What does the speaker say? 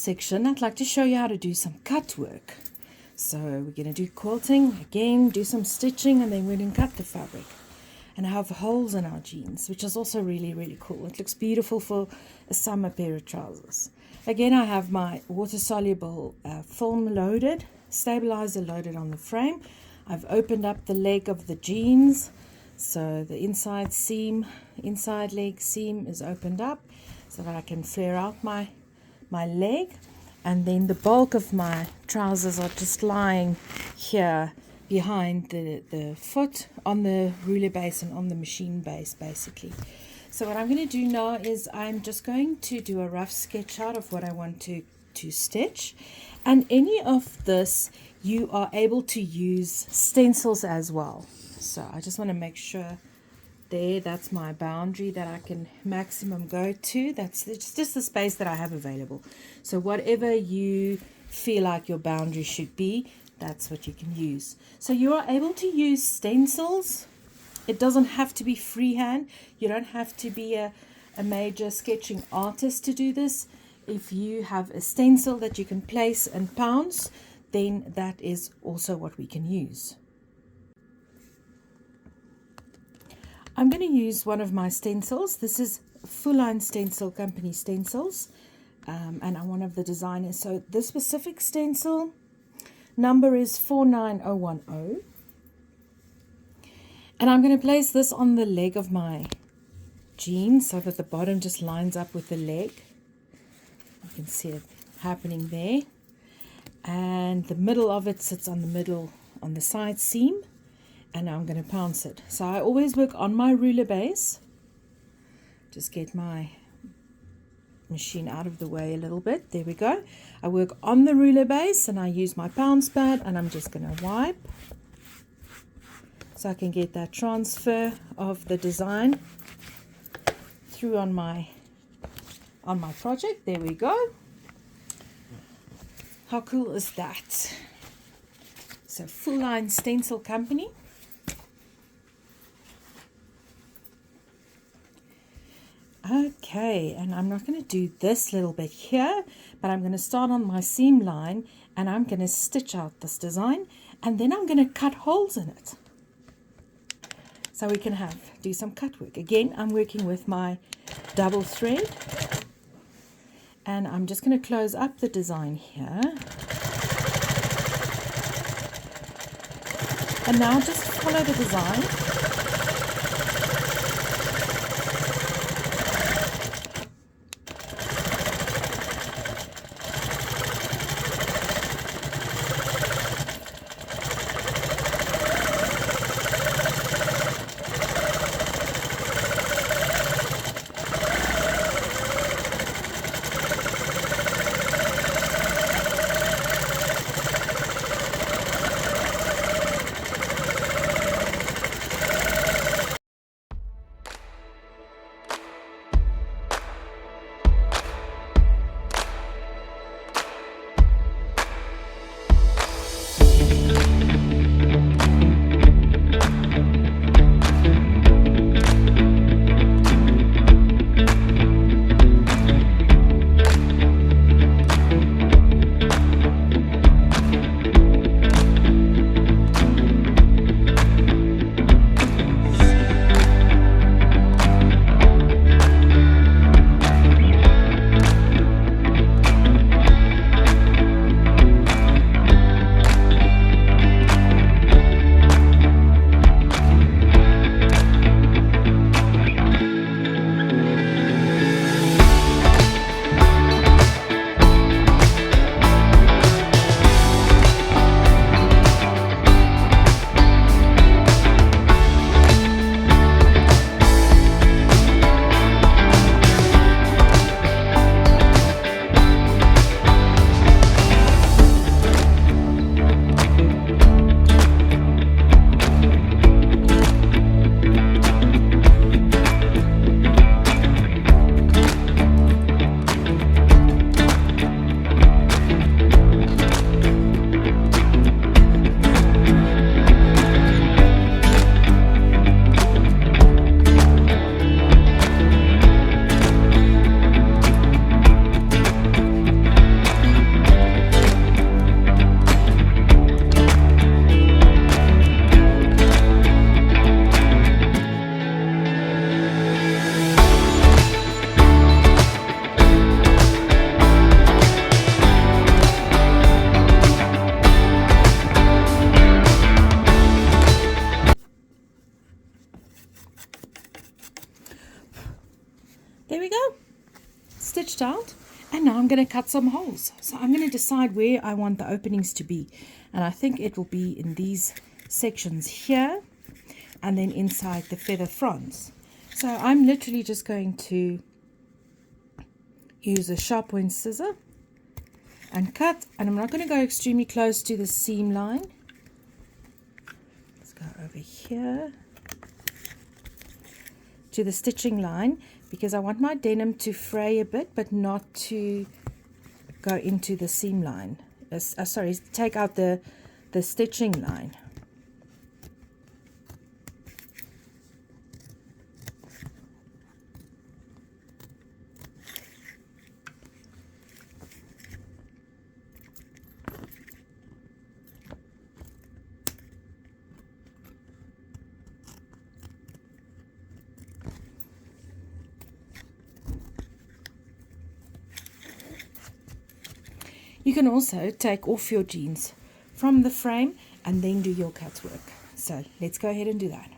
section, I'd like to show you how to do some cut work. So we're going to do quilting, again, do some stitching, and then we're going to cut the fabric. And have holes in our jeans, which is also really, really cool. It looks beautiful for a summer pair of trousers. Again, I have my water-soluble film loaded, stabilizer loaded on the frame. I've opened up the leg of the jeans. So the inside leg seam is opened up so that I can flare out my leg, and then the bulk of my trousers are just lying here behind the foot on the ruler base and on the machine base basically. So what I'm going to do now is I'm just going to do a rough sketch out of what I want to stitch, and any of this you are able to use stencils as well. So I just want to make sure that's my boundary that I can maximum go to. It's just the space that I have available. So whatever you feel like your boundary should be, that's what you can use. So you are able to use stencils. It doesn't have to be freehand. You don't have to be a major sketching artist to do this. If you have a stencil that you can place and pounce, then that is also what we can use. I'm going to use one of my stencils. This is Full Line Stencil Company stencils, and I'm one of the designers. So this specific stencil number is 49010, and I'm going to place this on the leg of my jeans so that the bottom just lines up with the leg. You can see it happening there, and the middle of it sits on the side seam. And now I'm going to pounce it. So I always work on my ruler base. Just get my machine out of the way a little bit. There we go. I work on the ruler base and I use my pounce pad, and I'm just going to wipe so I can get that transfer of the design through on my project. There we go. How cool is that? So Full Line Stencil Company. Okay, and I'm not going to do this little bit here, but I'm going to start on my seam line and I'm going to stitch out this design, and then I'm going to cut holes in it so we can do some cut work. Again, I'm working with my double thread, and I'm just going to close up the design here, and now just follow the design. There we go. Stitched out. And now I'm going to cut some holes. So I'm going to decide where I want the openings to be. And I think it will be in these sections here and then inside the feather fronds. So I'm literally just going to use a sharp point scissor and cut. And I'm not going to go extremely close to the seam line. Let's go over here to the stitching line, because I want my denim to fray a bit but not to go into the seam line. Sorry, take out the stitching line. You can also take off your jeans from the frame and then do your cut work. So let's go ahead and do that.